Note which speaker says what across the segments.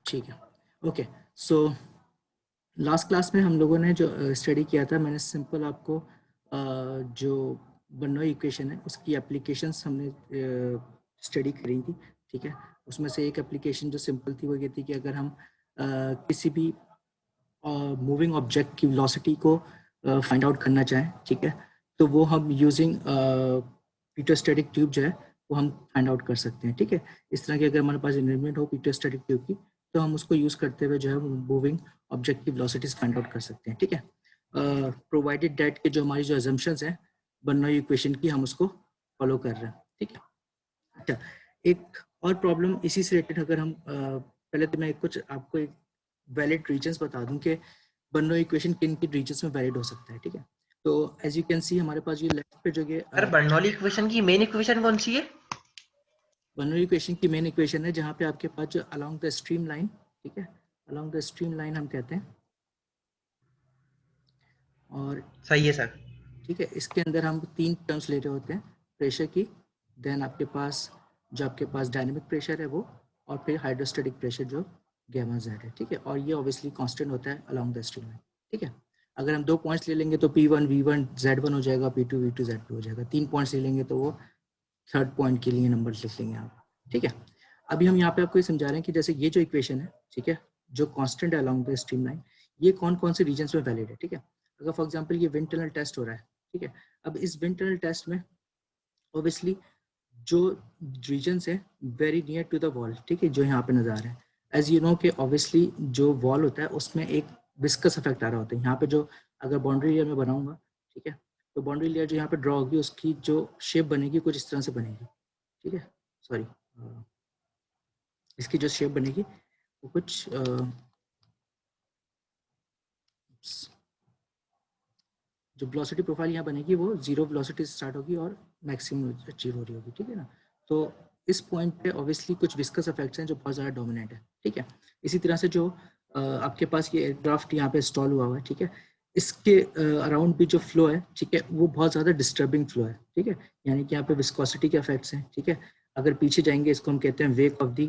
Speaker 1: ठीक है, okay. So last class में हम लोगों ने जो स्टडी किया था, मैंने सिंपल आपको जो बर्नौली इक्वेशन है उसकी एप्लीकेशंस हमने स्टडी करी थी, ठीक है। उसमें से एक एप्लीकेशन जो सिंपल थी वो ये थी कि अगर हम किसी भी मूविंग ऑब्जेक्ट की वेलोसिटी को फाइंड आउट करना चाहें, ठीक है, तो वो हम यूजिंग पीटोस्टैटिक ट्यूब जो है वो हम फाइंड आउट कर सकते हैं, ठीक है। इस तरह की अगर हमारे पास इन्वेस्टमेंट हो पीटोस्टैटिक ट्यूब की, तो हम उसको यूज़ करते हुए जो है मूविंग ऑब्जेक्ट की वेलोसिटीज फाइंड आउट कर सकते हैं, ठीक है। प्रोवाइडेड दैट के जो हमारी जो अजम्पशंस हैं बर्नौली इक्वेशन की, हम उसको फॉलो कर रहे हैं, ठीक है। अच्छा, एक और प्रॉब्लम इसी से रिलेटेड, अगर हम पहले तो मैं कुछ आपको एक वैलिड रीजंस बता दूं कि बर्नौली इक्वेशन किन किन रीजंस में वैलिड हो सकता है, ठीक है। तो एज यू कैन सी हमारे पास ये लेफ्ट पे जो ये
Speaker 2: सर बर्नौली इक्वेशन की मेन इक्वेशन कौन सी है?
Speaker 1: बर्नौली इक्वेशन की मेन इक्वेशन है जहाँ पे आपके पास जो अलोंग द स्ट्रीम लाइन, ठीक है, अलोंग द स्ट्रीम लाइन हम कहते हैं, और
Speaker 2: सही है सर।
Speaker 1: ठीक है, इसके अंदर हम तीन टर्म्स ले रहे होते हैं प्रेशर की, देन आपके पास जो आपके पास डायनेमिक प्रेशर है वो, और फिर हाइड्रोस्टैटिक प्रेशर जो गैमा जेड है, ठीक है। और ये ऑब्वियसली कांस्टेंट होता है अलोंग द स्ट्रीम लाइन, ठीक है। अगर हम 2 पॉइंट्स ले लेंगे तो P1 V1 Z1 हो जाएगा, P2 V2 Z2 हो जाएगा। 3 पॉइंट्स ले लेंगे तो वो थर्ड पॉइंट के लिए नंबर लिख लेंगे आप, ठीक है। अभी हम यहाँ पे आपको ये समझा रहे हैं कि जैसे ये जो इक्वेशन है, ठीक है, जो कांस्टेंट है अलोंग द स्ट्रीम लाइन, ये कौन कौन से रीजन्स में वैलिड है, ठीक है। अगर फॉर एग्जांपल ये विंड टनल टेस्ट हो रहा है, ठीक है, अब इस विंड टनल टेस्ट में ऑब्वियसली जो रीजन्स है very near to the wall, ठीक है, जो यहाँ पे नजर आ रहा है, एज यू नो कि ऑब्वियसली जो वॉल होता है उसमें एक विस्कस इफेक्ट आ रहा होता है। यहाँ पे जो अगर बाउंड्री लेयर में बनाऊंगा, ठीक है, तो बाउंड्री लेयर जो यहाँ पे ड्रॉ होगी उसकी जो शेप बनेगी कुछ इस तरह से बनेगी, ठीक है। सॉरी, इसकी जो शेप बनेगी वो कुछ जो वेलोसिटी प्रोफाइल यहाँ बनेगी वो जीरो वेलोसिटी से स्टार्ट होगी और मैक्सिमम अचीव हो रही होगी, ठीक है ना। तो इस पॉइंट पे ऑब्वियसली कुछ विस्कस इफेक्ट्स हैं जो बहुत ज़्यादा डोमिनेंट है, ठीक है। इसी तरह से जो आपके पास ये एयरक्राफ्ट यहाँ पे इंस्टॉल हुआ हुआ है, ठीक है, इसके अराउंड भी जो फ्लो है, ठीक है, वो बहुत ज़्यादा डिस्टर्बिंग फ्लो है, ठीक है। यानी कि यहाँ पे विस्कोसिटी के इफेक्ट्स हैं, ठीक है। अगर पीछे जाएंगे इसको हम कहते हैं वेक ऑफ दी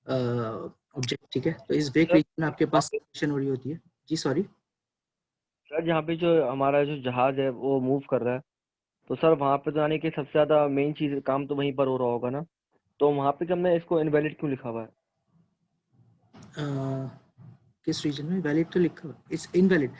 Speaker 1: ऑब्जेक्ट, ठीक है। तो इस वेक रीजन में आपके पास सेपरेशन हो रही होती है। जी सॉरी
Speaker 3: सर, जहाँ पे जो हमारा जो जहाज है वो मूव कर रहा है, तो सर वहाँ पे तो यानी कि सबसे ज्यादा मेन चीज काम तो वहीं पर हो रहा होगा ना, तो वहाँ पे जब मैं इसको इनवैलिड क्यों लिखा हुआ है?
Speaker 1: किस रीजन में वैलिड तो लिखा हुआ है, इस इनवैलिड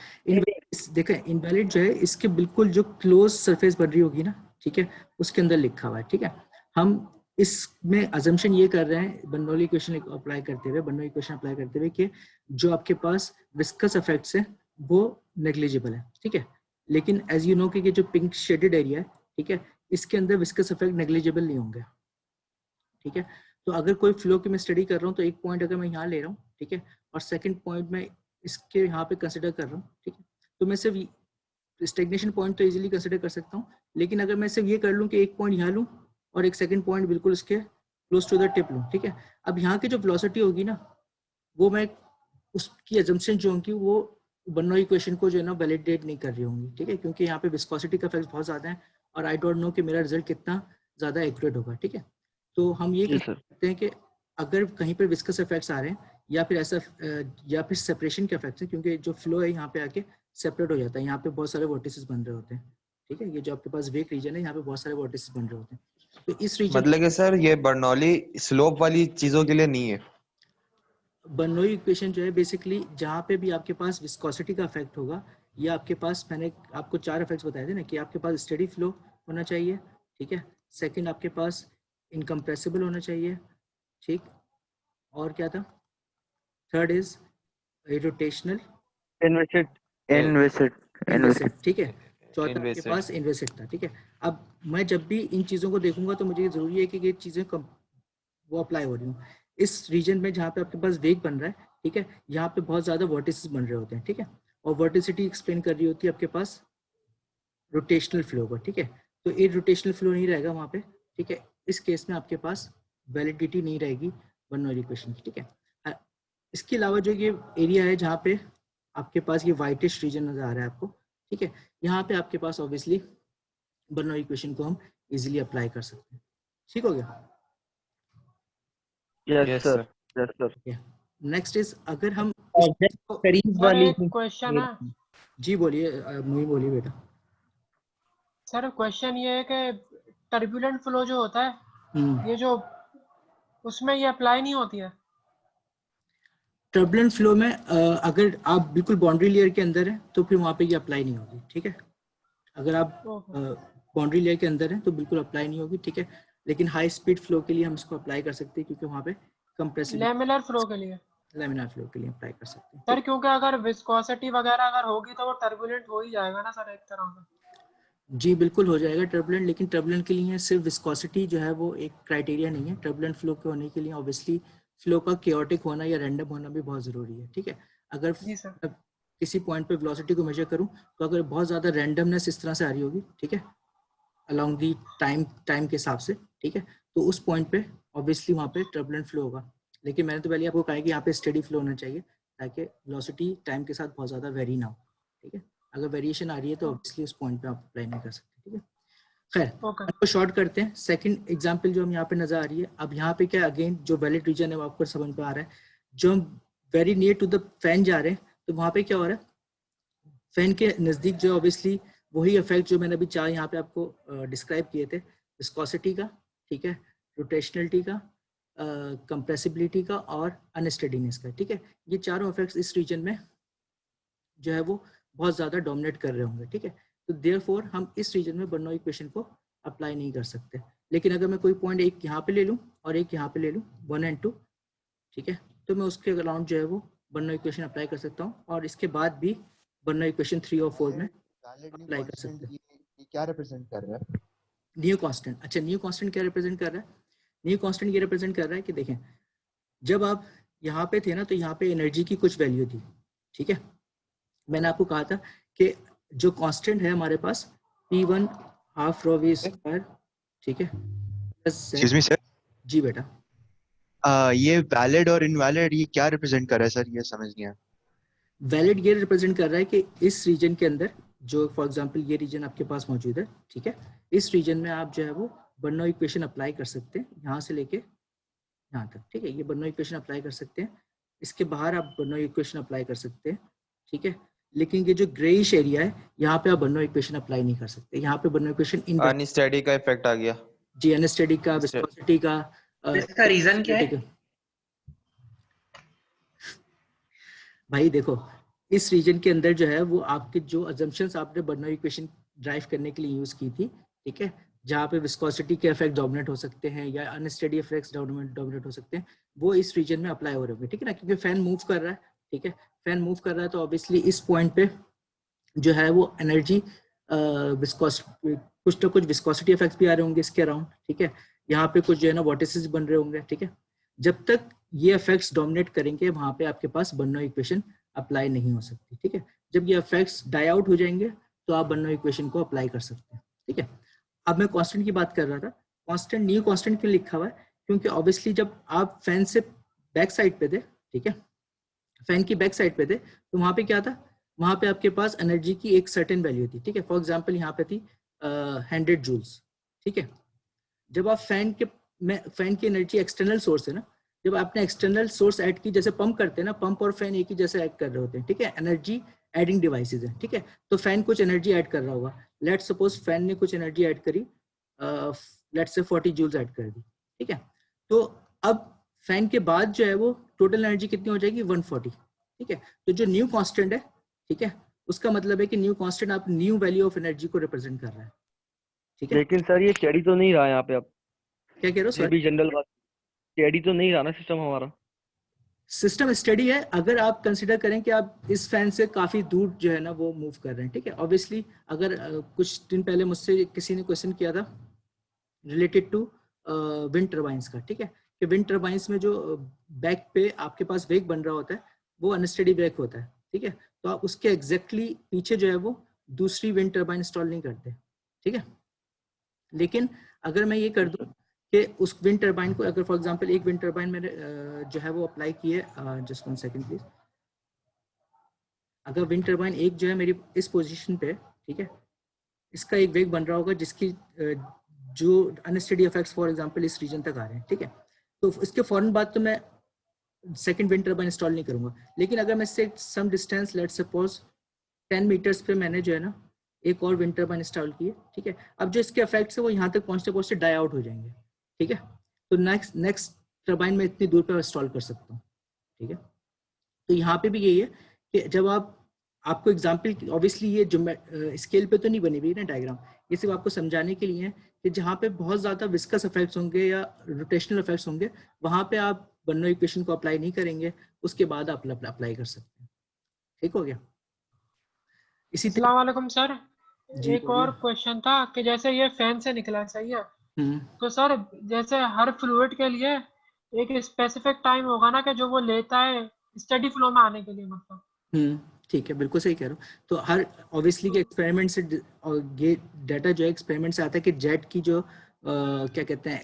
Speaker 1: देखें, इनवैलिड जो है इसके बिल्कुल जो क्लोज सरफेस बन रही होगी ना, ठीक है, उसके अंदर लिखा हुआ है, ठीक है। हम इसमें अजम्पशन ये कर रहे हैं बर्नौली इक्वेशन अप्लाई करते हुए, बर्नौली इक्वेशन अप्लाई करते हुए कि जो आपके पास विस्कस इफेक्ट्स है वो नेग्लिजिबल है, ठीक है। लेकिन एज यू नो कि ये जो पिंक शेडेड एरिया है, ठीक है, इसके अंदर विस्कस इफेक्ट नेग्लिजिबल नहीं होंगे, ठीक है। तो अगर कोई फ्लो की मैं स्टडी कर रहा हूँ तो एक पॉइंट अगर मैं यहाँ ले रहा हूँ, ठीक है, और सेकंड पॉइंट में इसके यहाँ पे कंसिडर कर रहा हूँ, ठीक है, तो मैं सिर्फ स्टेगनेशन पॉइंट तो इजीली कंसिडर कर सकता हूँ। लेकिन अगर मैं सिर्फ ये कर लूँ कि एक पॉइंट यहाँ लूँ और एक सेकंड पॉइंट बिल्कुल उसके क्लोज टू द टिप लूँ, ठीक है, अब यहाँ की जो वेलोसिटी होगी ना, वो मैं उसकी एजम्पशन जो होंगी वो बर्नौली इक्वेशन को जो है ना वैलिडेट नहीं कर रही होंगी, ठीक है, क्योंकि यहाँ पे विस्कोसिटी का इफेक्ट बहुत ज्यादा है और आई डोंट नो कि मेरा रिजल्ट कितना ज्यादा एक्यूरेट होगा, ठीक है। तो हम ये
Speaker 3: जी
Speaker 1: कर
Speaker 3: सर।
Speaker 1: सकते हैं कि अगर कहीं पर विस्कस इफेक्ट्स आ रहे हैं या फिर ऐसा या फिर सेपरेशन के इफेक्ट्स हैं, क्योंकि जो फ्लो है यहाँ पे आके सेपरेट हो जाता है, यहाँ पे बहुत सारे वर्टिसेस बन रहे होते हैं, ठीक है। ये जो आपके पास वेक रीजन है यहाँ पे बहुत सारे वर्टिसेस बन रहे होते हैं, तो इस रीजन
Speaker 4: मतलब कि सर ये बर्नौली स्लोप वाली चीजों के लिए नहीं है।
Speaker 1: बर्नौली इक्वेशन जो है बेसिकली जहाँ पे भी आपके पास विस्कोसिटी का इफेक्ट होगा, या आपके पास, मैंने आपको 4 इफेक्ट्स बताए थे ना, कि आपके पास स्टेडी फ्लो होना चाहिए, ठीक है, सेकंड आपके पास इनकम्प्रेसिबल होना चाहिए, ठीक, और क्या था, third is rotational
Speaker 3: inviscid inviscid
Speaker 1: inviscid,
Speaker 3: inviscid
Speaker 1: ठीक है, चौथा आपके
Speaker 4: इनवेसिड।
Speaker 1: पास इन्वेसिड था, ठीक है। अब मैं जब भी इन चीज़ों को देखूंगा तो मुझे जरूरी है कि ये चीज़ें वो अप्लाई हो रही हूँ इस रीजन में जहाँ पे आपके पास वेग बन रहा है, ठीक है, यहाँ पे बहुत ज़्यादा वर्टिसेस बन रहे होते हैं, ठीक है, और वर्टिसिटी एक्सप्लेन कर रही होती है आपके पास रोटेशनल फ्लो को, ठीक है। तो ये रोटेशनल फ्लो नहीं रहेगा वहाँ पे, ठीक है, इस केस में आपके पास वैलिडिटी नहीं रहेगी बर्नौली इक्वेशन की, ठीक है। इसके अलावा जो ये एरिया है जहाँ पे आपके पास ये वाइटिश रीजन नजर आ रहा है आपको, ठीक है, यहाँ पे आपके पास ऑब्वियसली बर्नौली इक्वेशन को हम इजीली अप्लाई कर सकते हैं, ठीक हो गया।
Speaker 3: Yes
Speaker 4: yes
Speaker 3: sir,
Speaker 4: sir.
Speaker 3: Yes sir.
Speaker 1: Next is अगर हम
Speaker 5: करीब
Speaker 6: सर
Speaker 5: वाली
Speaker 6: एक क्वेश्चन है
Speaker 1: जी बोलिए मुई बोलिए बेटा।
Speaker 6: सर, क्वेश्चन ये है कि टर्बुलेंट फ्लो जो होता है
Speaker 1: हम्म,
Speaker 6: ये जो उसमें ये अप्लाई नहीं होती है।
Speaker 1: टर्बुलेंट फ्लो में अगर आप बिल्कुल बाउंड्री लेयर के अंदर है तो फिर वहाँ पे ये अप्लाई नहीं होगी, ठीक है। अगर आप
Speaker 6: ओके,
Speaker 1: बाउंड्री लेयर के अंदर है तो बिल्कुल अप्लाई नहीं होगी, ठीक है। लेकिन हाई स्पीड फ्लो के लिए हम इसको अप्लाई कर सकते हैं क्योंकि वहाँ पे कंप्रेसिबिलिटी
Speaker 6: लेमिनर फ्लो के लिए।
Speaker 1: लैमिनार फ्लो के लिए अप्लाई कर सकते हैं,
Speaker 6: सर
Speaker 1: ठीक
Speaker 6: क्योंकि अगर विस्कोसिटी वगैरह अगर होगी तो वो टर्बुलेंट हो ही जाएगा ना सर, एक तरह से।
Speaker 1: है। जी बिल्कुल हो जाएगा टर्बुलेंट, लेकिन टर्बुलेंट के लिए सिर्फ विस्कोसिटी जो है वो एक क्राइटेरिया नहीं है। टर्बुलेंट फ्लो के होने के लिए ऑब्वियसली फ्लो का केओटिक होना या रैंडम होना भी बहुत ज़रूरी है, ठीक है। अगर
Speaker 6: जी सर।
Speaker 1: मैं किसी पॉइंट पे वेलोसिटी को मेजर करूं तो अगर बहुत ज़्यादा रैंडमनेस इस तरह से आ रही होगी, ठीक है, अलोंग दी टाइम के हिसाब से, ठीक है, तो उस पॉइंट पे ऑब्वियसली वहाँ पे टर्बुलेंट फ्लो होगा। लेकिन मैंने तो पहले आपको कहा कि यहाँ पे स्टेडी फ्लो होना चाहिए ताकि वेलोसिटी टाइम के साथ बहुत ज़्यादा वेरी ना हो, ठीक है। अगर वेरिएशन आ रही है तो ऑब्वियसली उस पॉइंट पे आप अप्लाई नहीं कर सकते, ठीक है। खैर
Speaker 6: ओके,
Speaker 1: आपको शॉर्ट करते हैं। सेकंड एग्जांपल जो हम यहाँ पे नजर आ रही है, अब यहाँ पे क्या अगेन जो वैलिड रीजन है वो आपको समझ में आ रहा है। जो हम very near to the fan जा रहे हैं तो वहाँ पे क्या हो रहा है, फैन के नज़दीक जो ऑब्वियसली वही इफेक्ट जो मैंने अभी चार यहाँ पे आपको डिस्क्राइब किए थे, विस्कोसिटी का, ठीक है, रोटेशनलिटी का, कंप्रेसिबिलिटी का और अनस्टेडीनेस का, ठीक है। ये चारों इफेक्ट्स इस रीजन में जो है वो बहुत ज़्यादा डोमिनेट कर रहे होंगे, ठीक है। तो देयरफॉर हम इस रीजन में बर्नौली इक्वेशन को अप्लाई नहीं कर सकते। लेकिन अगर मैं कोई पॉइंट एक यहाँ पे ले लूँ और एक यहाँ पे ले लूँ 1 और 2, ठीक है, तो मैं उसके अराउंड जो है वो बर्नौली इक्वेशन अप्लाई कर सकता हूँ और इसके बाद भी बर्नौली इक्वेशन 3 और 4 में अप्लाई कर सकते हैं।
Speaker 4: ये क्या रिप्रेजेंट कर रहा है?
Speaker 1: न्यू कांस्टेंट, अच्छा न्यू कांस्टेंट क्या रिप्रेजेंट कर रहा है? न्यू कांस्टेंट ये रिप्रेजेंट कर रहा है कि देखें जब आप यहाँ पे थे ना तो यहाँ पे एनर्जी की कुछ वैल्यू थी, ठीक है। मैंने आपको कहा था कि जो कांस्टेंट है हमारे पास P1 half rho V square, ठीक है,
Speaker 4: एक्सक्यूज मी सर,
Speaker 1: जी बेटा।
Speaker 4: ये वैलिड और इनवैलिड ये क्या रिप्रेजेंट कर रहा है सर? ये समझ नहीं आया।
Speaker 1: वैलिड ये रिप्रेजेंट कर रहा है कि इस रीजन के अंदर जो फॉर एग्जांपल ये रीजन आपके पास मौजूद है, ठीक है, इस रीजन में आप जो है वो बर्नौली इक्वेशन अप्लाई कर सकते हैं यहाँ से लेके यहाँ तक, ठीक है। ये बर्नौली इक्वेशन अप्लाई कर सकते हैं, इसके बाहर आप बर्नौली इक्वेशन अप्लाई कर सकते हैं, ठीक है। लेकिन ये जो ग्रेइश एरिया है यहाँ पे आप बर्नौली इक्वेशन अप्लाई नहीं कर सकते। यहाँ पे बर्नौली इक्वेशन इन
Speaker 4: अनस्टेडी का इफेक्ट आ गया।
Speaker 1: जी अनस्टेडी का, विस्कोसिटी का,
Speaker 2: इसका रीजन क्या है?
Speaker 1: भाई देखो इस रीजन के अंदर जो है वो आपके जो अजम्पशंस आपने बर्नौली इक्वेशन ड्राइव करने के लिए यूज की थी, ठीक है, जहाँ पे विस्कोसिटी के इफेक्ट डोमिनेट हो सकते हैं या अनस्टेडी इफेक्ट्स डोमिनेट हो सकते हैं, वो इस रीजन में अप्लाई हो रहे होंगे, ठीक है ना, क्योंकि फैन मूव कर रहा है, ठीक है। फैन मूव कर रहा है तो ऑब्वियसली इस पॉइंट पे जो है वो एनर्जी कुछ तो कुछ विस्कोसिटी इफेक्ट्स भी आ रहे होंगे इसके अराउंड, ठीक है। यहाँ पे कुछ जो है ना वॉर्टिसेस बन रहे होंगे, ठीक है। जब तक ये इफेक्ट्स डोमिनेट करेंगे वहां पे आपके पास बर्नौली इक्वेशन अप्लाई नहीं हो सकती, ठीक है। जब ये इफेक्ट्स डाई आउट हो जाएंगे तो आप बर्नौली इक्वेशन को अप्लाई कर सकते हैं, ठीक है। अब मैं कांस्टेंट की बात कर रहा था। कांस्टेंट न्यू कांस्टेंट क्यों लिखा हुआ है? क्योंकि ऑब्वियसली जब आप फैन से बैक साइड पे थे, ठीक है, फैन की बैक साइड पे थे तो वहां पे क्या था, वहां पे आपके पास एनर्जी की एक सर्टेन वैल्यू थी, ठीक है। फॉर एग्जांपल यहाँ पे थी 100 जूल्स, ठीक है। जब आप फैन की एनर्जी एक्सटर्नल सोर्स है ना, जब आपने एक्सटर्नल सोर्स ऐड की, जैसे पंप करते हैं ना, पंप और फैन एक ही जैसे ऐड कर रहे होते हैं, ठीक है, एनर्जी एडिंग डिवाइसेस है, ठीक है। तो फैन कुछ एनर्जी ऐड कर रहा होगा, लेट्स सपोज फैन ने कुछ एनर्जी ऐड करी, लेट्स से 40 जूल्स ऐड कर दी, ठीक है। तो अब फैन के बाद जो है वो टोटल एनर्जी कितनी हो जाएगी 140, ठीक है। तो जो न्यू कांस्टेंट है, ठीक है, उसका मतलब है कि न्यू कांस्टेंट आप न्यू वैल्यू ऑफ एनर्जी को रिप्रेजेंट कर रहा है, ठीक है।
Speaker 3: लेकिन सर ये स्टेडी तो नहीं रहा यहाँ पे। अब
Speaker 1: क्या कह रहे हो
Speaker 3: ये
Speaker 1: सर?
Speaker 3: भी जनरल बात, स्टेडी तो नहीं रहा ना सिस्टम हमारा।
Speaker 1: सिस्टम स्टडी है अगर आप कंसिडर करें कि आप इस फैन से काफी दूर जो है ना वो मूव कर रहे हैं, ठीक है। ऑब्वियसली अगर कुछ दिन पहले मुझसे किसी ने क्वेश्चन किया था रिलेटेड टू विंड टर्बाइंस का, ठीक है, कि विंड टर्बाइंस में जो बैक पे आपके पास वेग बन रहा होता है वो अनस्टेडी वेग होता है, ठीक है। तो आप उसके एग्जैक्टली पीछे जो है वो दूसरी विंड टर्बाइन इंस्टॉल नहीं करते, ठीक है। लेकिन अगर मैं ये कर दूं कि उस विंड टर्बाइन को, अगर फॉर एग्जांपल एक विंड टर्बाइन मैंने जो है वो अप्लाई की है, जस्ट 1 सेकंड प्लीज, अगर विंड टर्बाइन एक जो है मेरी इस पोजीशन पे, ठीक है, इसका एक वेग बन रहा होगा जिसकी जो अनस्टेडी इफेक्ट्स फॉर एग्जांपल इस रीजन तक आ रहे हैं, ठीक है। तो इसके फौरन बाद तो मैं सेकंड विंड टर्बाइन इंस्टॉल नहीं करूंगा। लेकिन अगर मैं इससे some distance let's suppose 10 meters पे मैंने जो है ना एक और विंड टर्बाइन इंस्टॉल की है, ठीक है। अब जो इसके इफेक्ट्स है वो यहाँ तक पहुँचते पहुँचते डाई आउट हो जाएंगे, ठीक है। तो नेक्स्ट टर्बाइन में इतनी दूर पर इंस्टॉल कर सकता हूँ, ठीक है। तो यहाँ पे भी यही है कि जब आपको एग्जाम्पल, ऑब्वियसली ये जो स्केल पे तो नहीं बनी हुई ना डायग्राम, ये सिर्फ आपको समझाने के लिए है कि जहाँ पे बहुत ज़्यादा विस्कस इफेक्ट्स होंगे या रोटेशनल इफेक्ट्स होंगे वहाँ पे आप बर्नौली इक्वेशन को अप्लाई नहीं करेंगे, उसके बाद आप अप्लाई कर सकते हैं। ठीक हो गया। इसी तरह
Speaker 6: अस्सलाम वालेकुम सर,
Speaker 1: जी
Speaker 6: एक और क्वेश्चन था कि जैसे ये फैन से निकला, सही है,
Speaker 1: हम्म
Speaker 6: तो सर जैसे हर फ्लूइड के लिए एक स्पेसिफिक टाइम होगा ना कि जो वो लेता है स्टडी फ्लो में आने के लिए, मतलब
Speaker 1: ठीक है, बिल्कुल सही कह रहे हो। तो हर ऑब्वियसली के एक्सपेरिमेंट से और ये डाटा जो है एक्सपेरिमेंट से आता है कि जेट की जो क्या कहते हैं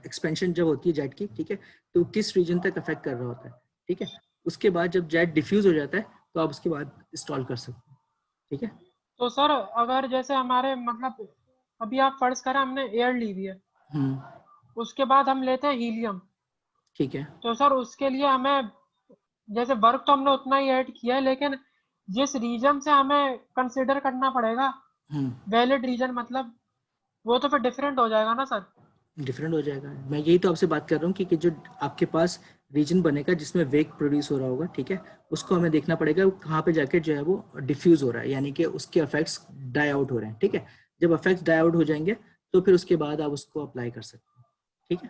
Speaker 1: एक्सपेंशन जब होती है जेट की, ठीक है, तो किस रीजन तक अफेक्ट कर रहा होता है, ठीक है। उसके बाद जब जेट डिफ्यूज हो जाता है तो आप उसके बाद इंस्टॉल कर सकते हैं, ठीक है।
Speaker 6: तो सर अगर जैसे हमारे मतलब अभी आप फर्ज करें हमने एयर ली हुई है, उसके बाद हम लेते हैं हीलियम,
Speaker 1: ठीक है।
Speaker 6: तो सर उसके लिए हमें जैसे वर्क तो हमने उतना ही ऐड किया है, लेकिन जिस रीजन से हमें कंसिडर करना पड़ेगा वैलिड रीजन, मतलब वो तो फिर डिफरेंट हो जाएगा ना सर।
Speaker 1: डिफरेंट हो जाएगा। मैं यही तो आपसे बात कर रहा हूँ कि जो आपके पास रीजन बनेगा जिसमें वेग प्रोड्यूस हो रहा होगा, ठीक है, उसको हमें देखना पड़ेगा कहाँ पे जाके जो है वो डिफ्यूज हो रहा है, यानी कि उसके इफेक्ट्स डाई आउट हो रहे हैं, ठीक है। जब इफेक्ट्स डाई आउट हो जाएंगे तो फिर उसके बाद आप उसको अप्लाई कर सकते हैं, ठीक है।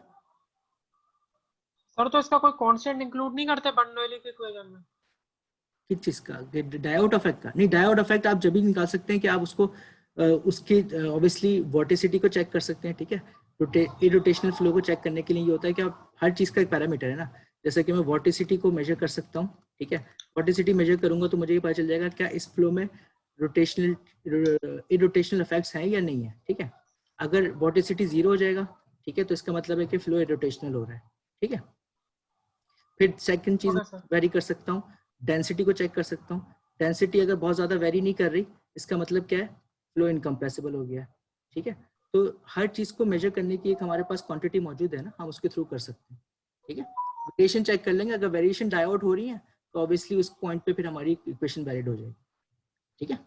Speaker 6: सर तो इसका कोई कांस्टेंट इंक्लूड नहीं करते बर्नौली की इक्वेशन में?
Speaker 1: किस चीज का? डाई आउट इफेक्ट का? नहीं, डाई आउट इफेक्ट आप जब भी निकाल सकते हैं कि आप उसको उसकी ऑब्वियसली वोर्टिसिटी को चेक कर सकते हैं, ठीक है। इरोटेशनल फ्लो को चेक करने के लिए ये होता है कि आप हर चीज का एक पैरामीटर है ना, जैसे कि मैं वोर्टिसिटी को मेजर कर सकता हूँ, ठीक है। वोर्टिसिटी मेजर करूंगा तो मुझे ये पता चल जाएगा क्या इस फ्लो में इरोटेशनल इफेक्ट्स हैं या नहीं है, ठीक है। अगर वोर्टिसिटी 0 हो जाएगा, ठीक है, तो इसका मतलब है कि फ्लो इरोटेशनल हो रहा है, ठीक है। फिर सेकंड चीज
Speaker 6: ओके सर।
Speaker 1: वेरी कर सकता हूँ, डेंसिटी को चेक कर सकता हूँ। डेंसिटी अगर बहुत ज्यादा वेरी नहीं कर रही, इसका मतलब क्या है, फ्लो इनकम्प्रेसिबल हो गया, ठीक है। तो हर चीज को मेजर करने की एक हमारे पास क्वांटिटी मौजूद है ना, हम उसके थ्रू कर सकते हैं, ठीक है। वेरिएशन चेक कर लेंगे, अगर वेरिएशन डाई आउट हो रही है तो ऑब्वियसली उस पॉइंट पे फिर हमारी इक्वेशन वैलिड हो जाएगी, ठीक है।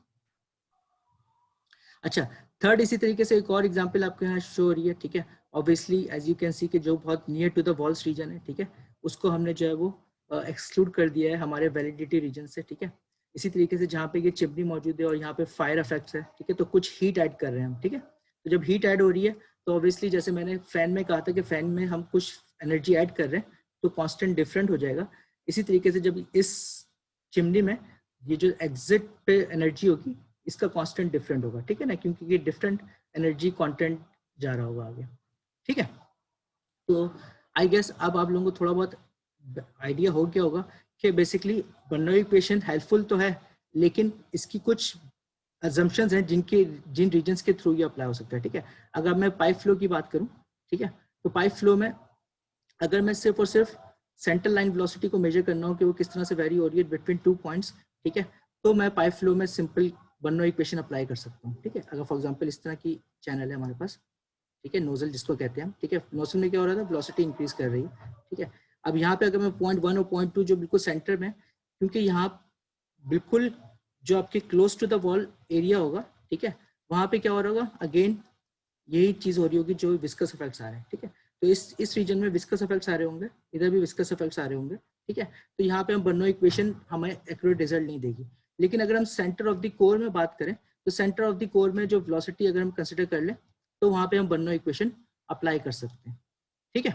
Speaker 1: अच्छा, थर्ड इसी तरीके से एक और एग्जांपल आपके यहाँ शो हो रही है, ठीक है। Obviously as you can see कि जो बहुत near to the walls region है, ठीक है, उसको हमने जो है वो एक्सक्लूड कर दिया है हमारे वैलिडिटी रीजन से, ठीक है। इसी तरीके से जहाँ पे ये चिमनी मौजूद है और यहाँ पे फायर इफेक्ट्स है, ठीक है, तो कुछ हीट ऐड कर रहे हैं हम, ठीक है। तो जब हीट ऐड हो रही है तो ऑब्वियसली जैसे मैंने फैन में कहा था कि फैन में हम कुछ एनर्जी ऐड कर रहे हैं तो कॉन्स्टेंट डिफरेंट हो जाएगा। इसी तरीके से जब इस चिमनी में ये जो एग्जिट पे एनर्जी होगी इसका कांस्टेंट डिफरेंट होगा, ठीक है ना, क्योंकि ये डिफरेंट एनर्जी कंटेंट जा रहा होगा आगे, ठीक है। तो आई गेस अब आप लोगों को थोड़ा बहुत आइडिया हो गया होगा कि बेसिकली बर्नौली इक्वेशन हेल्पफुल तो है, लेकिन इसकी कुछ अजम्पशंस हैं जिन रीजन्स के थ्रू ये अप्लाई हो सकता है, ठीक है। अगर मैं पाइप फ्लो की बात करूं, ठीक है, तो पाइप फ्लो में अगर मैं सिर्फ और सिर्फ सेंट्रल लाइन वेलोसिटी को मेजर करना हो कि वो किस तरह से वेरी हो रही है बिटवीन 2 पॉइंट्स, ठीक है, तो मैं पाइप फ्लो में सिंपल बर्नौली इक्वेशन अप्लाई कर सकता हूँ, ठीक है। अगर फॉर एग्जांपल इस तरह की चैनल है हमारे पास, ठीक है, नोजल जिसको कहते हैं हम, ठीक है, नोजल में क्या हो रहा था, वेलोसिटी इंक्रीज कर रही है, ठीक है। अब यहाँ पे अगर मैं 0.1 और 0.2 जो बिल्कुल सेंटर में, क्योंकि यहाँ बिल्कुल जो आपके close to the wall area होगा, ठीक है, वहाँ पे क्या हो रहा होगा, अगेन यही चीज हो रही होगी जो विस्कस इफेक्ट्स आ रहे हैं, ठीक है। तो इस रीजन में विस्कस इफेक्ट्स आ रहे होंगे, इधर भी विस्कस इफेक्ट्स आ रहे होंगे, ठीक है। तो यहाँ पे हम बर्नौली इक्वेशन हमें एक्यूरेट रिजल्ट नहीं देगी। लेकिन अगर हम सेंटर ऑफ द कोर में बात करें तो सेंटर ऑफ द कोर में जो वेलोसिटी अगर हम कंसिडर कर लें तो वहाँ पे हम बर्नौली इक्वेशन अप्लाई कर सकते हैं, ठीक है।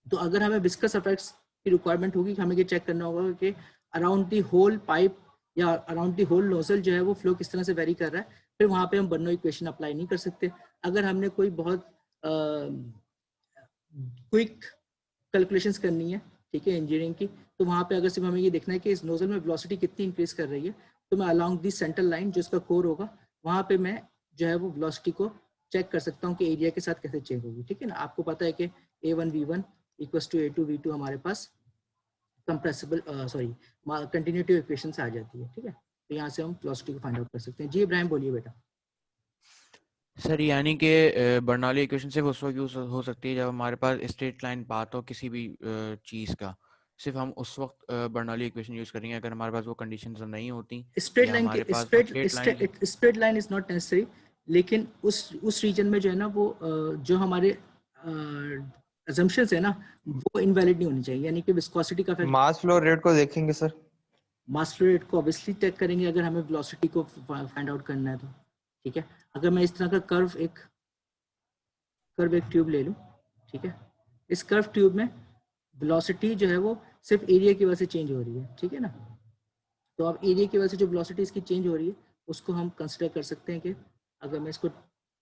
Speaker 1: तो अगर हमें विस्कस इफेक्ट्स की रिक्वायरमेंट होगी, हमें ये चेक करना होगा कि अराउंड दी होल पाइप या अराउंड दी होल नोजल जो है वो फ्लो किस तरह से वेरी कर रहा है, फिर वहाँ पे हम बर्नौली इक्वेशन अप्लाई नहीं कर सकते। अगर हमने कोई बहुत क्विक कैलकुलेशंस करनी है, ठीक है, इंजीनियरिंग की, तो वहाँ पे अगर सिर्फ हमें ये देखना है कि इस नोजल में वेलोसिटी कितनी इंक्रीज कर रही है, तो मैं अलोंग दी सेंट्रल लाइन जो इसका कोर होगा वहाँ पे मैं जो है वो वेलोसिटी को चेक कर सकता हूँ कि एरिया के साथ कैसे चेंज होगी, ठीक है ना। आपको पता है कि A1 V1 equals to A2 V2 हमारे पास कंप्रेसिबल कंटिन्यूटी इक्वेशन से आ जाती है, ठीक है। तो यहाँ से हम वेलोसिटी को फाइंड आउट कर सकते हैं। जी इब्राहिम बोलिए बेटा।
Speaker 5: सर यानी कि बर्नौली इक्वेशन सिर्फ उस वक्त यूज हो सकती है जब हमारे पास स्ट्रेट लाइन पाथ हो किसी भी चीज़ का, सिर्फ हम उस वक्त बर्नौली इक्वेशन यूज करेंगे अगर हमारे पास वो कंडीशंस नहीं होती
Speaker 1: स्ट्रेट
Speaker 5: या
Speaker 1: लाइन
Speaker 5: हमारे
Speaker 1: के
Speaker 5: पास straight line.
Speaker 1: Straight line is not necessary, लेकिन उस रीजन में जो है ना वो जो हमारे अजम्पशंस है ना वो इनवैलिड नहीं होनी चाहिए, यानी कि विस्कोसिटी का फैक्टर।
Speaker 2: मास फ्लो रेट को देखेंगे सर?
Speaker 1: मास फ्लो रेट को ऑब्वियसली चेक करेंगे अगर हमें वेलोसिटी को फाइंड आउट करना है तो, ठीक है। अगर मैं इस तरह का कर्व एक ट्यूब ले लूँ, ठीक है, इस कर्व ट्यूब में वेलोसिटी जो है वो सिर्फ एरिया की वजह से चेंज हो रही है, ठीक है ना। तो अब एरिया की वजह से जो वेलोसिटी इसकी चेंज हो रही है उसको हम कंसिडर कर सकते हैं कि अगर मैं इसको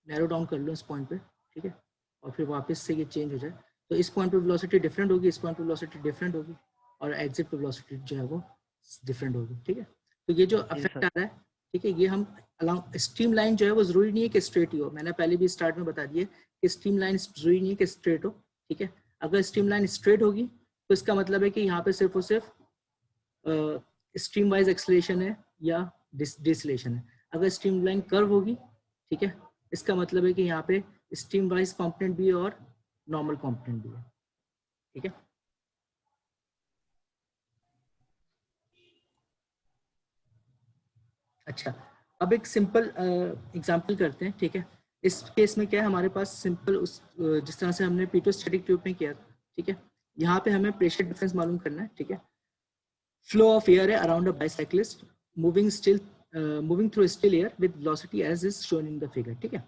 Speaker 1: नैरो डाउन कर लूँ इस पॉइंट पे, ठीक है, और फिर वापस से ये चेंज हो जाए तो इस पॉइंट पे वेलोसिटी डिफरेंट होगी, इस पॉइंट पे वेलोसिटी डिफरेंट होगी, और एग्जिट पे वेलोसिटी जो है वो डिफरेंट होगी, ठीक है। तो ये जो अफेक्ट आ रहा है, ठीक है, ये हम अलॉन्ग स्ट्रीम लाइन जो है वो जरूरी नहीं है कि स्ट्रेट ही हो, मैंने पहले भी स्टार्ट में बता दिया कि स्ट्रीम लाइन जरूरी नहीं है कि स्ट्रेट हो, ठीक है। अगर स्ट्रीम लाइन स्ट्रेट होगी तो इसका मतलब है कि यहाँ पे सिर्फ और सिर्फ स्ट्रीम वाइज एक्सेलरेशन है या डिसलेशन है। अगर स्ट्रीम लाइन कर्व होगी, ठीक है, इसका मतलब है कि यहाँ पे स्ट्रीम वाइज कॉम्पोनेंट भी है और नॉर्मल कॉम्पोनेंट भी है, ठीक है। अच्छा, अब एक सिंपल एग्जांपल करते हैं, ठीक है। इस केस में क्या है, हमारे पास सिंपल उस जिस तरह से हमने पीटोस्टैटिक ट्यूब में किया, ठीक है, यहाँ पे हमें प्रेशर डिफरेंस मालूम करना है, ठीक है। फ्लो ऑफ एयर है around a bicyclist moving through still air with velocity as is shown in the figure, ठीक है।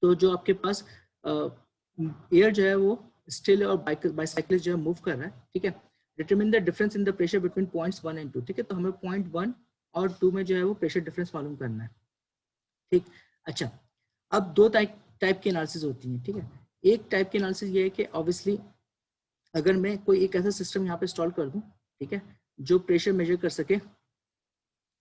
Speaker 1: तो जो आपके पास एयर जो है वो स्टिल और बाइसाइक्लिस्ट जो है मूव कर रहा है, ठीक है। Determine the difference in the pressure between points 1 and 2, ठीक है। तो हमें पॉइंट 1 और 2 में जो है वो प्रेशर डिफरेंस मालूम करना है, ठीक। अच्छा, अब दो टाइप की एनालिसिस होती हैं, ठीक है। एक टाइप की एनालिसिस ये है कि ऑब्वियसली अगर मैं कोई एक ऐसा सिस्टम यहाँ पे इंस्टॉल कर दूं, ठीक है, जो प्रेशर मेजर कर सके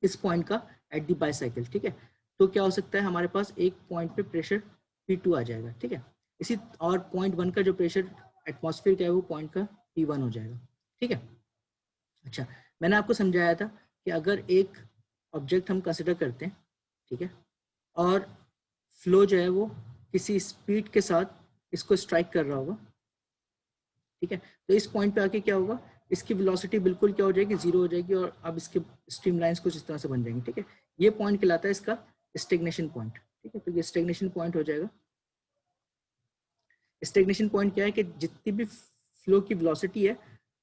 Speaker 1: इस पॉइंट का एट दी बाइसाइकिल, ठीक है, तो क्या हो सकता है, हमारे पास एक पॉइंट पे प्रेशर P2 आ जाएगा, ठीक है। इसी और पॉइंट 1 का जो प्रेशर एटमॉस्फेयर का है वो पॉइंट का P1 हो जाएगा, ठीक है। अच्छा, मैंने आपको समझाया था कि अगर एक ऑब्जेक्ट हम कंसिडर करते हैं, ठीक है, और फ्लो जो है वो किसी स्पीड के साथ इसको स्ट्राइक कर रहा होगा, ठीक है, तो इस पॉइंट पे आके क्या होगा, इसकी वेलोसिटी बिल्कुल क्या हो जाएगी, जीरो हो जाएगी, और अब इसके स्ट्रीम लाइंस कुछ इस तरह से बन जाएंगे, ठीक है। ये पॉइंट कहलाता है इसका स्टेग्नेशन पॉइंट, ठीक है। तो ये स्टेग्नेशन पॉइंट हो जाएगा। स्टेग्नेशन पॉइंट क्या है कि जितनी भी फ्लो की वेलोसिटी है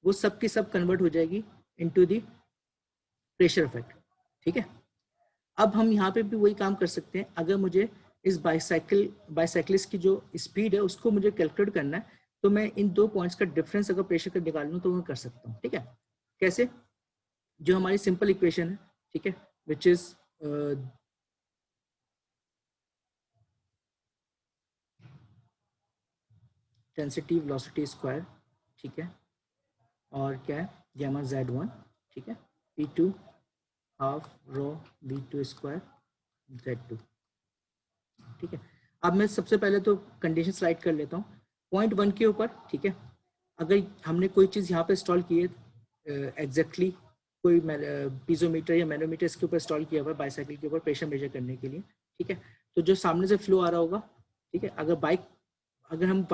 Speaker 1: वो सब की सब कन्वर्ट हो जाएगी इनटू द प्रेशर इफेक्ट, ठीक है। अब हम यहाँ पे भी वही काम कर सकते हैं, अगर मुझे इस बाइसाइक्लिस्ट की जो स्पीड है उसको मुझे कैलकुलेट करना है, तो मैं इन दो पॉइंट्स का डिफरेंस अगर प्रेशर का निकाल लूँ तो मैं कर सकता हूँ, ठीक है। कैसे, जो हमारी सिंपल इक्वेशन है, ठीक है, which is density velocity square, ठीक है, और क्या है, गामा Z1, ठीक है, P2 half rho V2 square Z2, ठीक है। अब मैं सबसे पहले तो कंडीशन स्लाइड कर लेता हूँ पॉइंट 1 के ऊपर, ठीक है। अगर हमने कोई चीज़ यहाँ पे इंस्टॉल की है एग्जैक्टली कोई पीजोमीटर या मैनोमीटर इसके ऊपर इंस्टॉल किया हुआ है बाइसाइकिल के ऊपर प्रेशर मेजर करने के लिए, ठीक है, तो जो सामने से फ्लो आ रहा होगा, ठीक है, अगर हम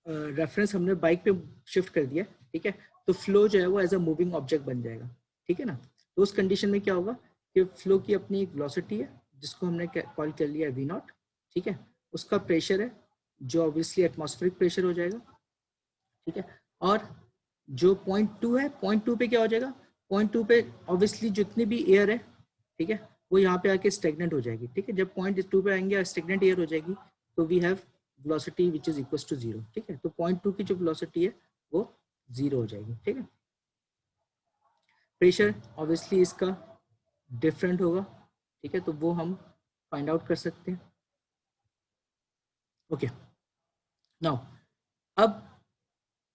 Speaker 1: रेफरेंस हमने बाइक पे शिफ्ट कर दिया, ठीक है, तो फ्लो जो है वो एज अ मूविंग ऑब्जेक्ट बन जाएगा, ठीक है ना। तो उस कंडीशन में क्या होगा कि फ्लो की अपनी एक वेलोसिटी है जिसको हमने कॉल कर लिया V0, ठीक है, उसका प्रेशर है जो ऑब्वियसली एटमॉस्फेरिक प्रेशर हो जाएगा, ठीक है, और जो पॉइंट 2 है, पॉइंट 2 पे क्या हो जाएगा, पॉइंट 2 पे ऑब्वियसली जितनी भी एयर है, ठीक है, वो यहाँ पे आके स्टेगनेंट हो जाएगी, ठीक है। जब पॉइंट 2 पे आएंगे स्टेगनेंट एयर हो जाएगी तो we have velocity which is equal to 0, ठीक है। तो पॉइंट 2 की जो वेलोसिटी है वो 0 हो जाएगी, ठीक है। प्रेशर ऑब्वियसली इसका डिफरेंट होगा, ठीक है, तो वो हम फाइंड आउट कर सकते हैं, ओके। नाउ अब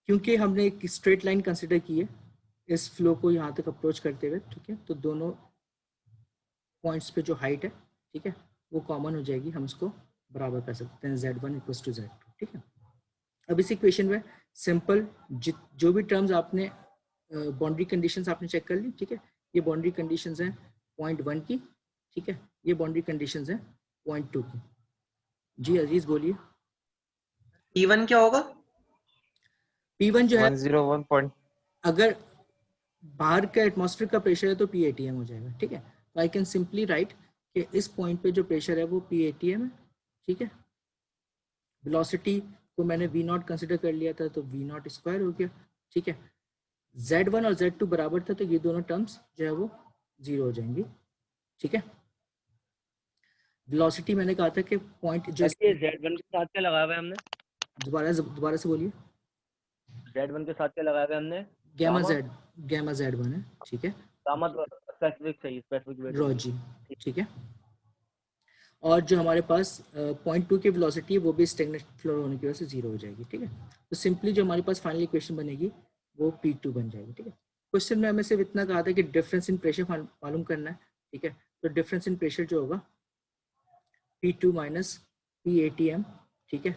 Speaker 1: क्योंकि हमने एक स्ट्रेट लाइन कंसिडर की है इस फ्लो को यहाँ तक अप्रोच करते हुए, ठीक है, तो दोनों पॉइंट्स पे जो हाइट है, ठीक है, वो कॉमन हो जाएगी, हम इसको बराबर कर सकते हैं Z1 इक्वल्स टू Z2, ठीक है। अब इस इक्वेशन में सिंपल जो भी टर्म्स आपने बाउंड्री कंडीशंस आपने चेक कर ली, ठीक है, ये बाउंड्री कंडीशंस हैं पॉइंट 1 की, ठीक है, ये बाउंड्री कंडीशंस हैं पॉइंट 2 की, जी अजीज बोलिए।
Speaker 2: P1 क्या होगा?
Speaker 1: P1 जो है
Speaker 7: 101 पॉइंट
Speaker 1: अगर बाहर का एटमॉस्फेयर का प्रेशर है तो PATM हो जाएगा, ठीक है। तो आई कैन सिंपली राइट कि इस पॉइंट पे जो प्रेशर है वो PATM है, ठीक है। वेलोसिटी को मैंने V0 कंसिडर कर लिया था तो V0 स्क्वायर हो गया, ठीक है। Z1 और Z2 बराबर था तो ये दोनों टर्म्स जो है वो 0 हो जाएंगी, ठीक है। वेलोसिटी मैंने कहा था कि पॉइंट जो
Speaker 3: ये Z1 के साथ क्या लगाया हुआ है हमने?
Speaker 1: दोबारा से बोलिए।
Speaker 3: Z1 के साथ क्या लगाया हुआ है हमने?
Speaker 1: गामा Z1 है, ठीक है।
Speaker 3: गामा स्पेसिफिक सही, स्पेसिफिक
Speaker 1: रॉ जी, ठीक है। और जो हमारे पास पॉइंट 2 की वेलोसिटी है वो भी स्टैग्नेंट फ्लो होने की वजह से 0 हो जाएगी, ठीक है। तो सिंपली जो हमारे पास फाइनल इक्वेशन बनेगी वो P2 बन जाएगी, ठीक है। क्वेश्चन में हमें सिर्फ इतना कहा था कि डिफरेंस इन प्रेशर मालूम करना है, ठीक है। तो डिफरेंस इन प्रेशर जो होगा P2 माइनस PATM, ठीक है,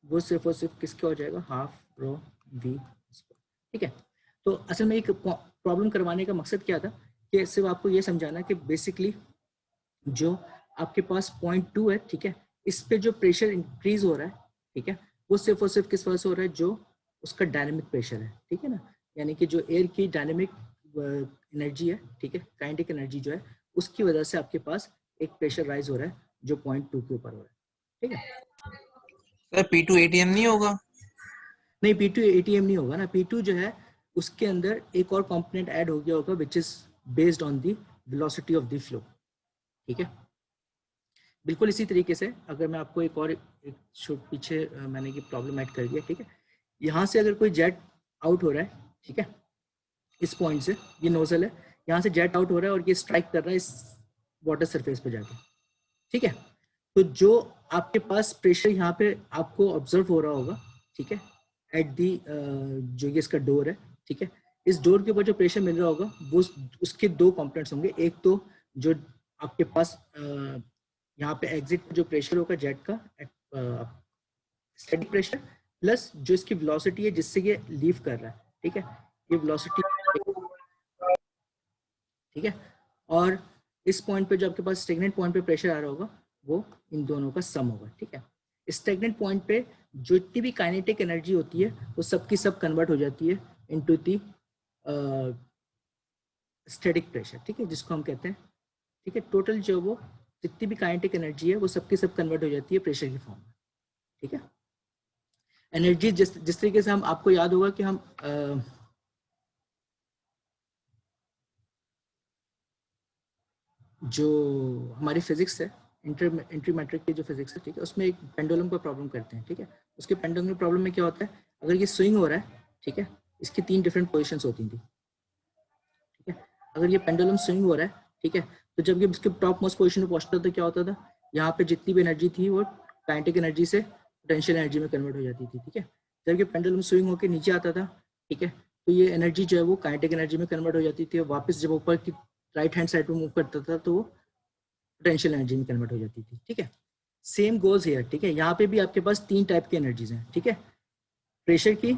Speaker 1: वो सिर्फ और सिर्फ किसका हो जाएगा, हाफ रो V, ठीक है। तो असल में एक प्रॉब्लम करवाने का मकसद क्या था कि सिर्फ आपको ये समझाना कि बेसिकली जो आपके पास पॉइंट 2 है, ठीक है, इस पे जो प्रेशर इंक्रीज हो रहा है, ठीक है, वो सिर्फ और सिर्फ किस वजह से हो रहा है, जो उसका डायनेमिक प्रेशर है, ठीक है ना। यानी कि जो एयर की डायनेमिक एनर्जी है, ठीक है, काइनेटिक एनर्जी जो है उसकी वजह से आपके पास एक प्रेशर राइज हो रहा है जो पॉइंट 2 के ऊपर हो रहा है, ठीक है।
Speaker 7: सर P2 ATM नहीं होगा?
Speaker 1: नहीं, P2 ATM नहीं होगा ना। P2 जो है उसके अंदर एक और कंपोनेंट ऐड हो गया होगा which is based on the velocity of the flow, ठीक है। बिल्कुल इसी तरीके से अगर मैं आपको एक और पीछे मैंने ये प्रॉब्लम ऐड कर दिया, ठीक है। यहाँ से अगर कोई जेट आउट हो रहा है, ठीक है, इस पॉइंट से, ये नोजल है, यहाँ से जेट आउट हो रहा है और ये स्ट्राइक कर रहा है इस वाटर सरफेस पे जाके, ठीक है। तो जो आपके पास प्रेशर यहाँ पे आपको ऑब्जर्व हो रहा होगा, ठीक है, एट दी जो ये इसका डोर है, ठीक है, इस डोर के ऊपर जो प्रेशर मिल रहा होगा वो उसके दो कंपोनेंट्स होंगे। एक तो जो आपके पास यहाँ पे एग्जिट जो प्रेशर होगा जेट का स्टैटिक प्रेशर, प्लस जो इसकी वेलोसिटी है जिससे ये लीव कर रहा है, ठीक है, ये वेलोसिटी, ठीक है। और इस पॉइंट पे जो आपके पास स्टैग्नेंट पॉइंट पे प्रेशर आ रहा होगा वो इन दोनों का सम होगा, ठीक है। स्टैग्नेंट पॉइंट पे जो इतनी भी काइनेटिक एनर्जी होती है वो सबकी सब कन्वर्ट हो जाती है इनटू दी स्टैटिक प्रेशर, ठीक है, जिसको हम कहते हैं, ठीक है। टोटल जो वो जितनी भी काइनेटिक एनर्जी है वो सबकी सब कन्वर्ट हो जाती है प्रेशर की फॉर्म में, ठीक है। एनर्जी जिस तरीके से हम, आपको याद होगा कि हम जो हमारी फिजिक्स है, इंट्री मैट्रिक की जो फिजिक्स है, ठीक है, उसमें एक पेंडुलम का प्रॉब्लम करते हैं, ठीक है। उसके पेंडुलम प्रॉब्लम में क्या होता है, अगर ये स्विंग हो रहा है, ठीक है, इसकी 3 डिफरेंट पोजीशंस होती थी, ठीक है। अगर ये पेंडुलम स्विंग हो रहा है, ठीक है, तो जब ये उसके टॉप मोस्ट पोजीशन पे पहुंचता था तो क्या होता था, यहाँ पे जितनी भी एनर्जी थी वो काइनेटिक एनर्जी से पोटेंशियल एनर्जी में कन्वर्ट हो जाती थी, ठीक है। जब ये पेंडुलम स्विंग होकर नीचे आता था, ठीक है, तो ये एनर्जी जो है वो काइनेटिक एनर्जी में कन्वर्ट हो जाती थी और वापस जब ऊपर की राइट हैंड साइड पे मूव करता था तो वो पोटेंशियल एनर्जी में कन्वर्ट हो जाती थी, ठीक है। सेम गोल्स हियर, ठीक है। यहाँ पे भी आपके पास 3 टाइप की एनर्जीज हैं, ठीक है, प्रेशर की,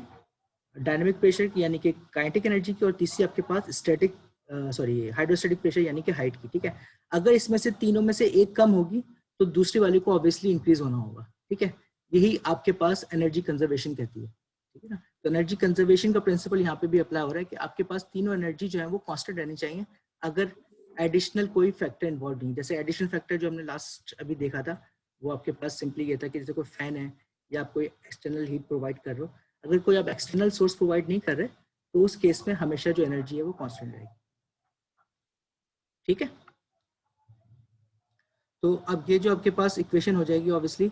Speaker 1: डायनेमिक प्रेशर की यानी कि काइनेटिक एनर्जी की, और तीसरी आपके पास स्टैटिक हाइड्रोस्टैटिक प्रेशर यानी कि हाइट की, ठीक है। अगर इसमें से तीनों में से एक कम होगी तो दूसरी वाली को ऑब्वियसली इंक्रीज होना होगा, ठीक है। यही आपके पास एनर्जी कंजर्वेशन कहती है, ठीक है ना। तो एनर्जी कंजर्वेशन का प्रिंसिपल यहाँ पे भी अप्लाई हो रहा है कि आपके पास तीनों एनर्जी जो है वो कांस्टेंट रहनी चाहिए अगर एडिशनल कोई फैक्टर इन्वॉल्व नहीं। जैसे एडिशनल फैक्टर जो हमने लास्ट अभी देखा था वो आपके पास सिंपली ये था कि जैसे कोई फैन है या आप कोई एक्सटर्नल हीट प्रोवाइड कर रहे हो, अगर कोई आप एक्सटर्नल सोर्स प्रोवाइड नहीं कर रहे तो उस केस में हमेशा जो एनर्जी है वो कांस्टेंट रहेगी, ठीक है। तो अब ये जो आपके पास इक्वेशन हो जाएगी ऑब्वियसली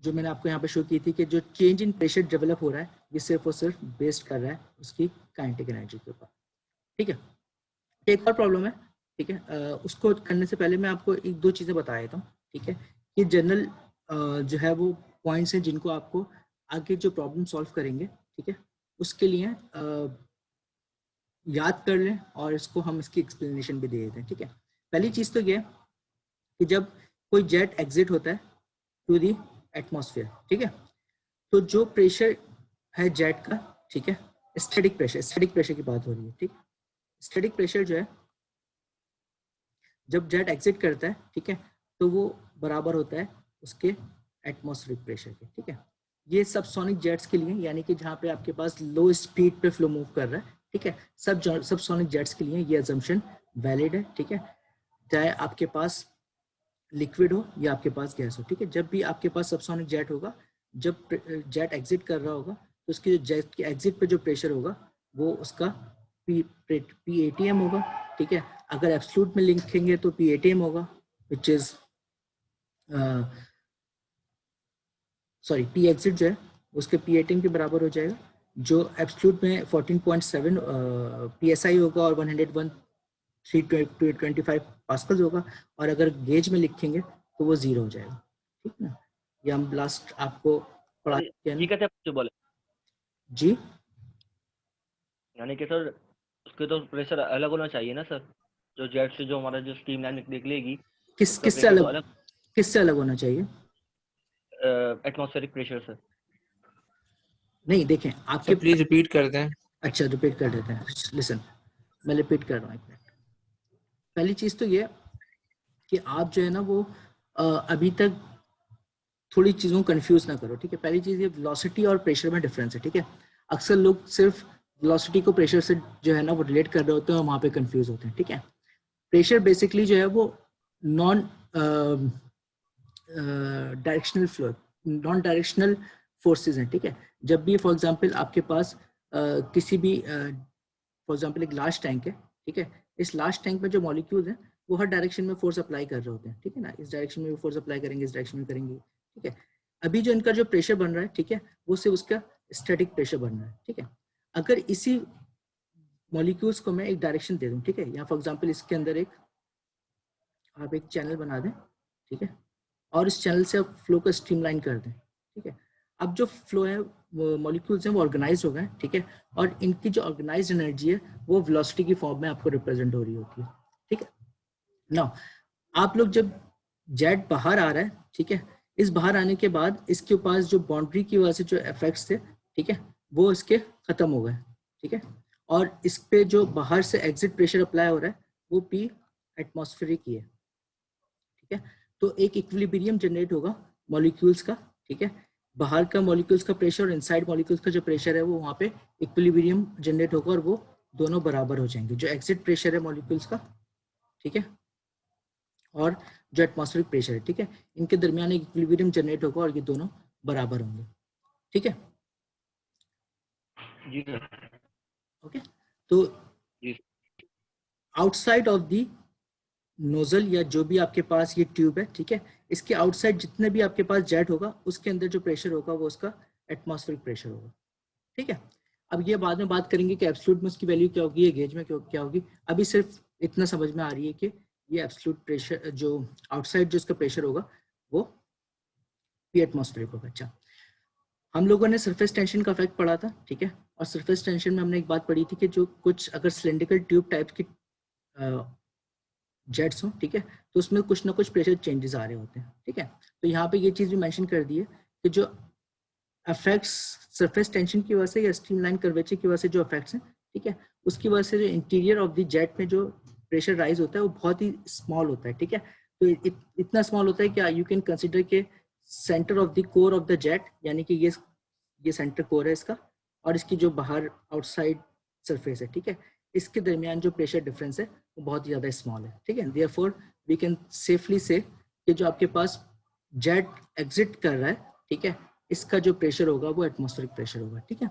Speaker 1: जो मैंने आपको यहाँ पे शो की थी कि जो चेंज इन प्रेशर डेवलप हो रहा है ये सिर्फ और सिर्फ बेस्ड कर रहा है उसकी काइनेटिक एनर्जी के ऊपर, ठीक है। एक और प्रॉब्लम है, ठीक है, उसको करने से पहले मैं आपको एक दो चीज़ें बता देता हूँ, ठीक है। ये जनरल जो है वो पॉइंट्स हैं जिनको आपको आगे जो प्रॉब्लम सॉल्व करेंगे, ठीक है, उसके लिए याद कर लें और इसको हम इसकी एक्सप्लेनेशन भी दे देते हैं, ठीक है। पहली चीज़ तो ये कि जब कोई जेट एग्जिट होता है टू दी एटमॉस्फेयर, ठीक है, तो जो प्रेशर है जेट का, ठीक है, स्टैटिक प्रेशर की बात हो रही है, ठीक है। स्टैटिक प्रेशर जो है जब जेट एग्जिट करता है, ठीक है, तो वो बराबर होता है उसके एटमॉस्फेरिक प्रेशर के, ठीक है। ये सबसोनिक जेट्स के लिए, यानी कि जहाँ पे आपके पास लो स्पीड पे फ्लो मूव कर रहा है, ठीक है, सबसोनिक जेट्स के लिए ये अजम्पशन वैलिड है, ठीक है, चाहे आपके पास लिक्विड हो या आपके पास गैस हो, ठीक है। जब भी आपके पास सबसोनिक जेट होगा, जब जेट एग्जिट कर रहा होगा, तो उसकी जो जेट के एग्जिट पे जो प्रेशर होगा वो उसका PATM होगा, ठीक है। अगर एब्सोल्यूट में लिखेंगे तो PATM होगा, which is sorry P exit जो है उसके PATM के बराबर हो जाएगा, जो एब्सोल्यूट में 14.7 PSI होगा और 101.325 पास्कल्स होगा, और अगर गेज में लिखेंगे तो वो 0 हो जाएगा, ठीक है ना। ये हम लास्ट आपको पढ़ा चुके हैं
Speaker 3: ये कैसे आपको बोले
Speaker 1: जी।
Speaker 3: यानी कि सर उसके तो प्रेशर अलग होना चाहिए ना सर, जो जेट से जो हमारा जो स्ट्रीम लाइन निकलेगी
Speaker 1: किससे
Speaker 3: pressure तो
Speaker 1: अलग, किससे अलग होना चाहिए?
Speaker 3: एटमॉस्फेरिक प्रेशर से।
Speaker 1: नहीं देखें आपके,
Speaker 7: प्लीज रिपीट कर दें।
Speaker 1: अच्छा रिपीट कर देते हैं, लिसन मैं रिपीट कर रहा हूँ एक मिनट। पहली चीज तो ये कि आप जो है ना वो अभी तक थोड़ी चीज़ों को कंफ्यूज ना करो, ठीक है। पहली चीज़ ये वेलोसिटी और प्रेशर में डिफरेंस है, ठीक है। अक्सर लोग सिर्फ वेलोसिटी को प्रेशर से जो है ना वो रिलेट कर रहे होते हैं और वहाँ पे कंफ्यूज होते हैं, ठीक है। प्रेशर बेसिकली जो है वो non directional flow, non directional forces हैं, ठीक है। जब भी फॉर एग्जांपल आपके पास किसी भी फॉर एग्जांपल एक लार्ज टैंक है, ठीक है, इस लार्ज टैंक में जो मॉलिक्यूल्स हैं वो हर डायरेक्शन में फोर्स अप्लाई कर रहे होते हैं, ठीक है ना। इस डायरेक्शन में भी फोर्स अप्लाई करेंगे, इस डायरेक्शन में करेंगे, ठीक है। अभी जो इनका जो प्रेशर बन रहा है, ठीक है, वो सिर्फ उसका स्टैटिक प्रेशर बन रहा है, ठीक है। अगर इसी मॉलिक्यूल्स को मैं एक डायरेक्शन दे दूं, ठीक है, यहाँ फॉर एग्जांपल इसके अंदर एक आप एक चैनल बना दें, ठीक है, और इस चैनल से आप फ्लो को स्ट्रीमलाइन कर दें, ठीक है। अब जो फ्लो है वो मॉलिक्यूल्स हैं वो ऑर्गेनाइज हो गए, ठीक है, और इनकी जो ऑर्गेनाइज्ड एनर्जी है वो वेलोसिटी की फॉर्म में आपको रिप्रेजेंट हो रही होती है, ठीक है। नाउ आप लोग जब जेट बाहर आ रहा है, ठीक है, इस बाहर आने के बाद इसके पास जो बाउंड्री की वजह से जो इफेक्ट्स थे, ठीक है, वो इसके खत्म हो गए, ठीक है, और इस पे जो बाहर से एग्जिट प्रेशर अप्लाई हो रहा है वो P एटमॉस्फेरिक ही है, ठीक है। तो एक इक्विलिब्रियम जनरेट होगा मॉलिक्यूल्स का, ठीक है, बाहर का मॉलिक्यूल्स का प्रेशर और इनसाइड मॉलिक्यूल्स का जो प्रेशर है वो वहाँ पे इक्विलिब्रियम जनरेट होगा और वो दोनों बराबर हो जाएंगे, जो एग्जिट प्रेशर है मॉलिक्यूल्स का, ठीक है, और जो एटमॉस्फेरिक प्रेशर है, ठीक है, इनके दरमियान एक इक्विलिब्रियम जनरेट होगा और ये दोनों बराबर होंगे, ठीक है।
Speaker 3: जी सर।
Speaker 1: ओके, तो
Speaker 3: जी
Speaker 1: आउटसाइड ऑफ द नोजल या जो भी आपके पास ये ट्यूब है, ठीक है, इसके आउटसाइड जितने भी आपके पास जेट होगा उसके अंदर जो प्रेशर होगा वो उसका एटमॉस्फेरिक प्रेशर होगा, ठीक है। अब ये बाद में बात करेंगे कि एब्सोल्यूट में उसकी वैल्यू क्या होगी, ये गेज में क्या होगी। अभी सिर्फ इतना समझ में आ रही है कि ये एब्सोल्यूट प्रेशर जो आउटसाइड जो इसका प्रेशर होगा वो P एटमॉस्फेरिक होगा। अच्छा, हम लोगों ने सरफेस टेंशन का इफेक्ट पढ़ा था, ठीक है, और सरफेस टेंशन में हमने एक बात पढ़ी थी कि जो कुछ अगर सिलेंड्रिकल ट्यूब टाइप की जेट्स हो, ठीक है, तो उसमें कुछ ना कुछ प्रेशर चेंजेस आ रहे होते हैं, ठीक है। तो यहाँ पे ये चीज़ भी मेंशन कर दी है कि जो अफेक्ट्स सरफेस टेंशन की वजह से या स्ट्रीमलाइन कर्वेचर की वजह से जो अफेक्ट्स हैं, ठीक है, उसकी वजह से जो इंटीरियर ऑफ द जेट में जो प्रेशर राइज होता है वो बहुत ही स्मॉल होता है, ठीक है। तो इतना स्मॉल होता है कि यू कैन कंसिडर के centre of the core of the jet, यानी कि ये सेंटर कोर है इसका, और इसकी जो बाहर आउटसाइड सरफेस है, ठीक है, इसके दरमियान जो प्रेशर डिफरेंस है वो बहुत ही ज़्यादा स्मॉल है, ठीक है। देयरफॉर वी कैन सेफली से कि जो आपके पास जेट एग्जिट कर रहा है, ठीक है, इसका जो प्रेशर होगा वो एटमॉस्फेरिक प्रेशर होगा, ठीक है,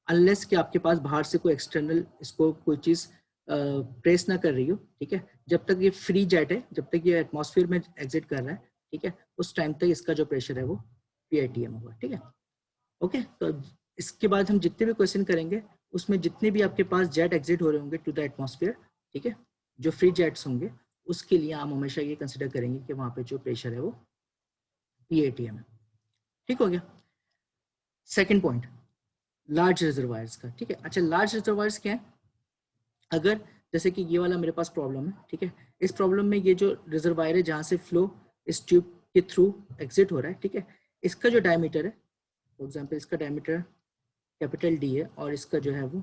Speaker 1: अनलेस कि आपके पास बाहर से कोई एक्सटर्नल इसको कोई चीज़ प्रेस ना कर रही हो, ठीक है। जब तक ये फ्री जेट है, जब तक ये एटमॉस्फेयर में एग्जिट कर रहा है, ठीक है, उस टाइम तक इसका जो प्रेशर है वो PATM होगा, ठीक है। ओके, तो इसके बाद हम जितने भी क्वेश्चन करेंगे उसमें जितने भी आपके पास जेट एग्जिट हो रहे होंगे टू द एटमॉस्फेयर, ठीक है, जो फ्री जेट्स होंगे उसके लिए हम हमेशा ये कंसिडर करेंगे कि वहाँ पे जो प्रेशर है वो PATM है, ठीक हो गया। सेकेंड पॉइंट, लार्ज रिजर्वायर्स का, ठीक है। अच्छा, लार्ज रिजर्वायर्स क्या है? अगर जैसे कि ये वाला मेरे पास प्रॉब्लम है, ठीक है, इस प्रॉब्लम में ये जो रिजर्वायर है जहाँ से फ्लो इस ट्यूब के थ्रू एग्जिट हो रहा है, ठीक है, इसका जो डायमीटर है, फॉर एग्जांपल इसका डायमीटर कैपिटल D है और इसका जो है वो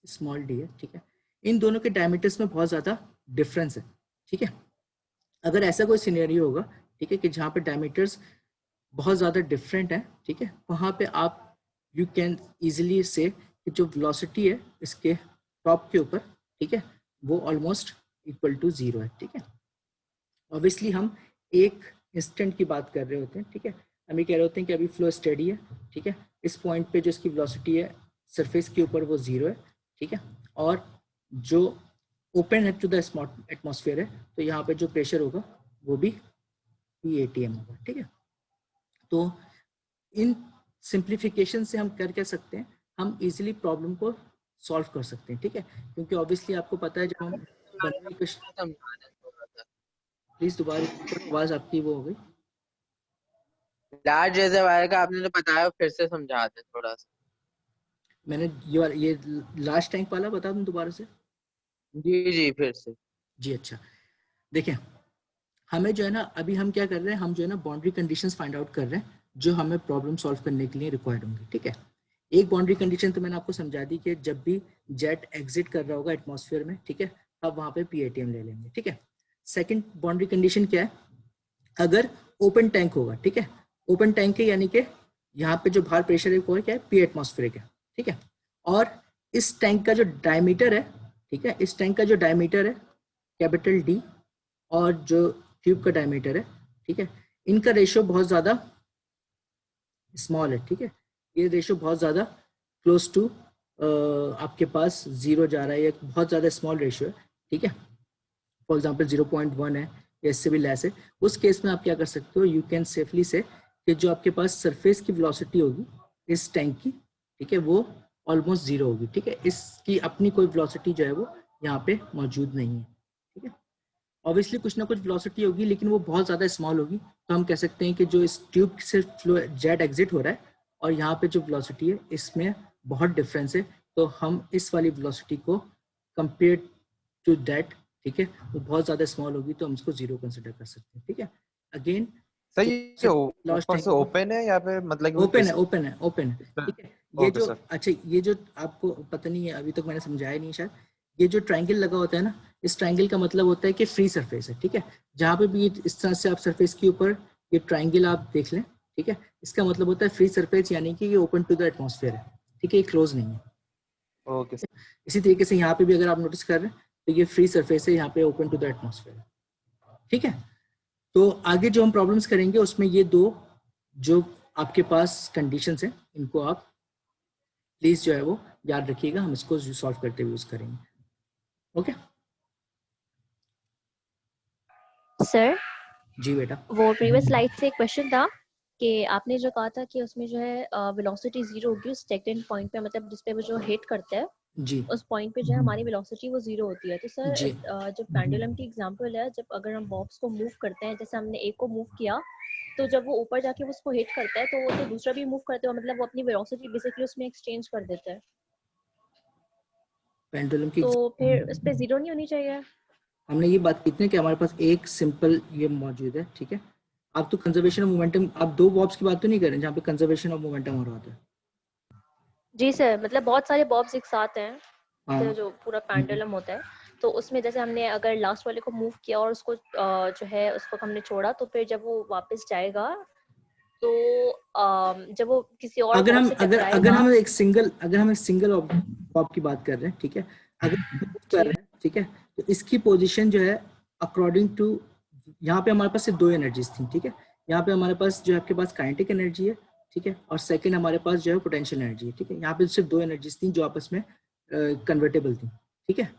Speaker 1: स्मॉल d है, ठीक है। इन दोनों के डायमीटर्स में बहुत ज़्यादा डिफरेंस है, ठीक है। अगर ऐसा कोई सिनेरियो होगा, ठीक है, कि जहाँ पे डायमीटर्स बहुत ज़्यादा डिफरेंट है, ठीक है, वहाँ पे आप यू कैन इजीली से कि जो वेलोसिटी है इसके टॉप के ऊपर, ठीक है, वो ऑलमोस्ट इक्वल टू 0 है, ठीक है। ऑब्वियसली हम एक इंस्टेंट की बात कर रहे होते हैं, ठीक है, हम ये कह रहे होते हैं कि अभी फ्लो स्टेडी है, ठीक है, इस पॉइंट पे जो इसकी वेलोसिटी है सरफेस के ऊपर वो 0 है, ठीक है, और जो ओपन है टू द एटमॉस्फेयर है, तो यहाँ पे जो प्रेशर होगा वो भी PATM होगा, ठीक है। तो इन सिंप्लीफिकेशन से हम कर क्या सकते हैं, हम इजीली प्रॉब्लम को सॉल्व कर सकते हैं, ठीक है, क्योंकि ऑब्वियसली आपको पता है जब हम प्लीज दोबारा आवाज आपकी वो हो गई।
Speaker 7: लार्ज रिजर्वायर का आपने जो बताया फिर से समझा दे थोड़ा सा।
Speaker 1: मैंने ये लास्ट टैंक वाला बता दूं दोबारा से?
Speaker 7: जी फिर से
Speaker 1: जी। अच्छा, देखें, हमें जो है ना, अभी हम क्या कर रहे हैं, हम जो है ना बाउंड्री कंडीशंस फाइंड आउट कर रहे हैं जो हमें प्रॉब्लम सॉल्व करने के लिए रिक्वायर्ड होंगी, ठीक है। एक बाउंड्री कंडीशन तो मैंने आपको समझा दी कि जब भी जेट एग्जिट कर रहा होगा एटमॉस्फेयर में, ठीक है, तब वहां पे PATM ले लेंगे, ठीक है। सेकंड बाउंड्री कंडीशन क्या है, अगर ओपन टैंक होगा, ठीक है, ओपन टैंक है यानी कि यहाँ पे जो बाहर प्रेशर है वो क्या है, P एटमॉस्फेरिक है, ठीक है, और इस टैंक का जो डायमीटर है, ठीक है, इस टैंक का जो डायमीटर है कैपिटल D और जो ट्यूब का डायमीटर है, ठीक है, इनका रेशियो बहुत ज्यादा स्मॉल है, ठीक है, ये रेशियो बहुत ज्यादा क्लोज टू आपके पास 0 जा रहा है, ये बहुत ज्यादा स्मॉल रेशियो है, ठीक है, फॉर एग्जांपल 0.1 है या इससे भी लेस है। उस केस में आप क्या कर सकते हो, यू कैन सेफली से कि जो आपके पास सरफेस की वेलोसिटी होगी इस टैंक की, ठीक है, वो ऑलमोस्ट 0 होगी, ठीक है, इसकी अपनी कोई वेलोसिटी जो है वो यहाँ पे मौजूद नहीं है, ठीक है। ऑब्वियसली कुछ ना कुछ वेलोसिटी होगी लेकिन वो बहुत ज़्यादा स्मॉल होगी, तो हम कह सकते हैं कि जो इस ट्यूब से फ्लो जेट एग्जिट हो रहा है और यहाँ पे जो वेलोसिटी है इसमें बहुत डिफरेंस है, तो हम इस वाली वेलोसिटी को कंपेयर टू दैट, ठीक है, वो बहुत ज़्यादा स्मॉल होगी तो हम इसको 0 कंसिडर कर सकते हैं, ठीक है। अगेन
Speaker 7: सर ये ऊपर से ओपन है या फिर मतलब
Speaker 1: ओपन है, ओपन है, ओपन है, ठीक है। ये
Speaker 7: ओके
Speaker 1: जो
Speaker 7: सर।
Speaker 1: अच्छा, ये जो आपको पता नहीं है अभी तक मैंने समझाया नहीं शायद, ये जो ट्रायंगल लगा होता है ना, इस ट्रायंगल का मतलब होता है कि फ्री सरफेस है, ठीक है, जहाँ पे भी इस तरह से आप सरफेस के ऊपर ये ट्रायंगल आप देख लें, ठीक है, इसका मतलब होता है फ्री सरफेस, यानी कि ये ओपन टू द एटमॉस्फेयर है, ठीक है, ये क्लोज नहीं है।
Speaker 7: Okay sir.
Speaker 1: इसी तरीके से यहाँ पे भी अगर आप नोटिस कर रहे हैं तो ये फ्री सरफेस है, यहाँ पे ओपन टू द एटमॉस्फेयर, ठीक है। तो आगे जो हम प्रॉब्लम्स करेंगे उसमें ये दो जो आपके पास कंडीशंस हैं इनको आप प्लीज जो है वो याद रखिएगा, हम इसको सॉल्व करते हुए यूज करेंगे, ओके।
Speaker 8: सर
Speaker 1: जी बेटा।
Speaker 8: वो प्रीवियस स्लाइड से एक क्वेश्चन था कि आपने जो कहा था कि उसमें जो है वेलोसिटी 0 होगी उस स्टेगनेंट पॉइंट पे, मतलब जिस पे वो जो हिट करता है
Speaker 1: जी
Speaker 8: उस पॉइंट पे जो है हमारी वेलोसिटी वो 0 होती है। तो सर
Speaker 1: जी
Speaker 8: जो पेंडुलम की एग्जांपल है, जब अगर हम बॉक्स को मूव करते हैं, जैसे हमने एक को मूव किया तो जब वो ऊपर जाके उसको हिट करता है तो वो तो दूसरा भी मूव करते हो, मतलब वो अपनी वेलोसिटी बेसिकली उसमें एक्सचेंज कर देता है,
Speaker 1: पेंडुलम की
Speaker 8: तो फिर उस पे 0 नहीं होनी चाहिए।
Speaker 1: हमने ये बात की थी कि हमारे पास एक सिंपल ये मौजूद है, ठीक है। आप तो कंजर्वेशन ऑफ मोमेंटम, आप दो बॉब्स की बात तो नहीं कर रहे हैं जहाँ पे कंजर्वेशन ऑफ मोमेंटम हो रहा होता है?
Speaker 8: जी सर, मतलब बहुत सारे बॉब्स एक साथ हैं,
Speaker 1: हाँ।
Speaker 8: तो जो पूरा पेंडुलम होता है, तो उसमें जैसे हमने अगर लास्ट वाले को मूव किया और उसको जो है उसको हमने छोड़ा, तो फिर जब वो वापस जाएगा तो जब वो किसी और
Speaker 1: अगर
Speaker 8: बॉब
Speaker 1: हम
Speaker 8: से
Speaker 1: अगर
Speaker 8: टकराएगा।
Speaker 1: अगर हम एक सिंगल बॉब की बात कर रहे हैं, ठीक है, अगर मूव कर रहे हैं, ठीक है, तो इसकी पोजीशन जो है अकॉर्डिंग टू, यहाँ पे हमारे पास सिर्फ दो एनर्जीज थी, ठीक है, यहाँ पे हमारे पास जो है आपके पास काइनेटिक एनर्जी है, ठीक है, और सेकंड हमारे पास जो है पोटेंशियल एनर्जी है, ठीक है, यहाँ पे सिर्फ दो एनर्जीज थी जो आपस में कन्वर्टेबल थी, ठीक है,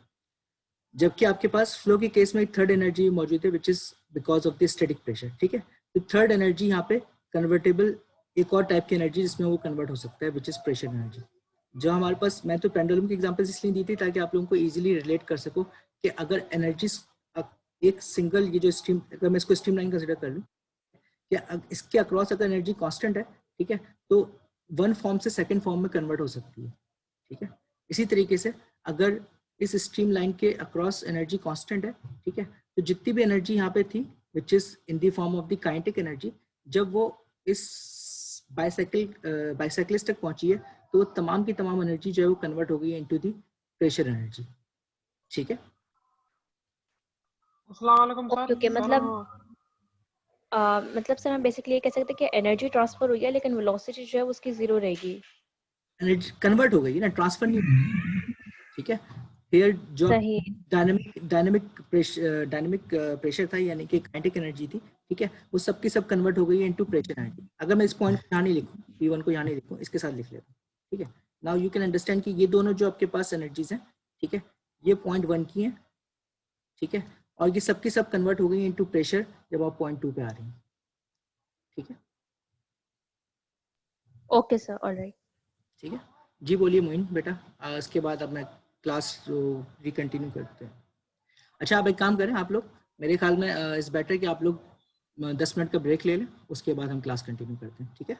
Speaker 1: जबकि आपके पास फ्लो के केस में एक थर्ड एनर्जी मौजूद है which is because of the static pressure, ठीक है। तो थर्ड एनर्जी यहाँ पे कन्वर्टेबल एक और टाइप की एनर्जी जिसमें वो कन्वर्ट हो सकता है विच इज प्रेशर एनर्जी, जो हमारे पास, मैं तो पेंडुलम की एग्जांपल्स इसलिए दी थी ताकि आप लोगों को इजीली रिलेट कर सको कि अगर एनर्जी एक सिंगल, ये जो स्ट्रीम, अगर मैं इसको स्ट्रीम लाइन कंसिडर कर लूँ कि इसके अक्रॉस अगर एनर्जी कांस्टेंट है, ठीक है, तो वन फॉर्म से सेकंड फॉर्म में कन्वर्ट हो सकती है, ठीक है। इसी तरीके से अगर इस स्ट्रीम लाइन के अक्रॉस एनर्जी कांस्टेंट है, ठीक है, तो जितनी भी एनर्जी यहाँ पे थी which is in the form of the kinetic energy, जब वो इस बाइसाइक्लिस्ट तक पहुंची है तो वो तमाम की तमाम एनर्जी जो है वो कन्वर्ट हो गई इनटू द प्रेशर एनर्जी, ठीक है।
Speaker 6: अस्सलाम वालेकुम सर।
Speaker 8: ओके, मतलब सर हम बेसिकली ये कह सकते हैं कि एनर्जी ट्रांसफर हुई है लेकिन वेलोसिटी जो है उसकी 0 रहेगी।
Speaker 1: एनर्जी कन्वर्ट हो गई ना, ट्रांसफर नहीं हुई, ठीक है। हियर जो
Speaker 8: सही।
Speaker 1: डायनेमिक प्रेशर था यानी कि काइनेटिक एनर्जी थी, ठीक है, वो सब की सब कन्वर्ट हो गई इनटू प्रेशर एनर्जी। अगर मैं इस पॉइंट को यहाँ नहीं लिखूं, P1 को यहाँ नहीं लिखूं, इसके साथ लिख लेता हूँ, ठीक है। नाउ यू कैन अंडरस्टैंड कि ये दोनों जो आपके पास एनर्जीज हैं, ठीक है, ये पॉइंट 1 की हैं, ठीक है, और ये सब की सब कन्वर्ट हो गई इनटू प्रेशर जब आप पॉइंट 2 पे आ रही हैं, ठीक है।
Speaker 8: Okay sir, alright.
Speaker 1: ठीक है जी, बोलिए मोइन बेटा। इसके बाद अब मैं क्लास रिकंटिन्यू करते हैं। अच्छा, आप एक काम करें, आप लोग मेरे ख्याल में इस बेटर कि आप लोग 10 मिनट का ब्रेक ले लें, उसके बाद हम क्लास कंटिन्यू करते हैं, ठीक है।